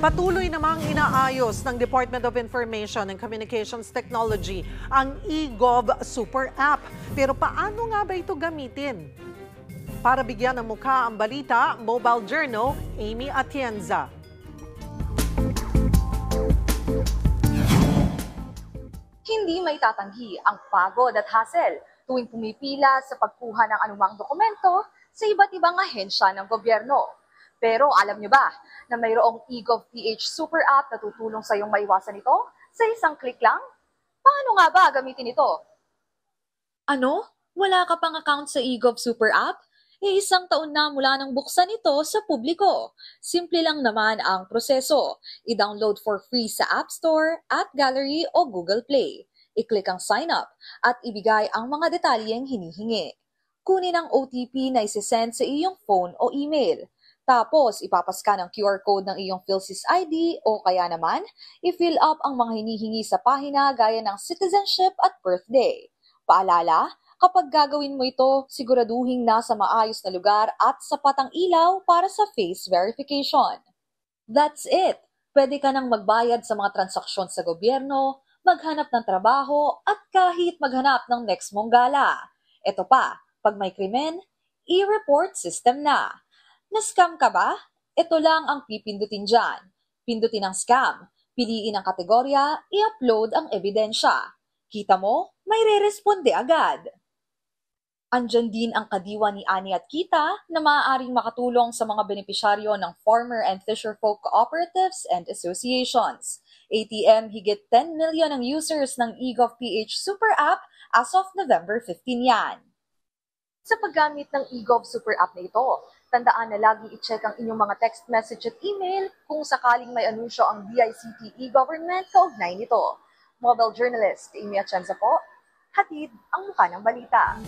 Patuloy namang inaayos ng Department of Information and Communications Technology ang eGov Super App. Pero paano nga ba ito gamitin? Para bigyan ng mukha ang balita, Mobile Journal, Amy Atienza. Hindi may tatanggi ang pagod at hassle tuwing pumipila sa pagkuha ng anumang dokumento sa iba't ibang ahensya ng gobyerno. Pero alam niyo ba na mayroong eGov PH Super App na tutulong sa iyong maiwasan ito sa isang click lang? Paano nga ba gamitin ito? Ano? Wala ka pang account sa eGov Super App? Isang taon na mula nang buksan ito sa publiko. Simple lang naman ang proseso. I-download for free sa App Store, App Gallery o Google Play. I-click ang sign up at ibigay ang mga detalyeng hinihingi. Kunin ang OTP na isi-send sa iyong phone o email. Tapos, ipapascan ang QR code ng iyong PhilSys ID o kaya naman, i-fill up ang mga hinihingi sa pahina gaya ng citizenship at birthday. Paalala, kapag gagawin mo ito, siguraduhin nasa maayos na lugar at sapat ang ilaw para sa face verification. That's it! Pwede ka nang magbayad sa mga transaksyon sa gobyerno, maghanap ng trabaho at kahit maghanap ng next mong gala. Ito pa, pag may krimen, i-report system na. Na-scam ka ba? Ito lang ang pipindutin dyan. Pindutin ang scam, piliin ang kategorya, i-upload ang ebidensya. Kita mo, may re-responde agad. Andyan din ang kadiwa ni Ani at Kita na maaaring makatulong sa mga benepisyaryo ng farmer and fisherfolk cooperatives and associations. ATM, higit 10 million ang users ng eGov PH Super App as of November 15 yan. Sa paggamit ng eGov Super App na ito, tandaan na laging i-check ang inyong mga text message at email kung sakaling may anunsyo ang DICT e-government kaugnay nito. Mobile journalist Amy Atienza po, hatid ang mukha ng balita.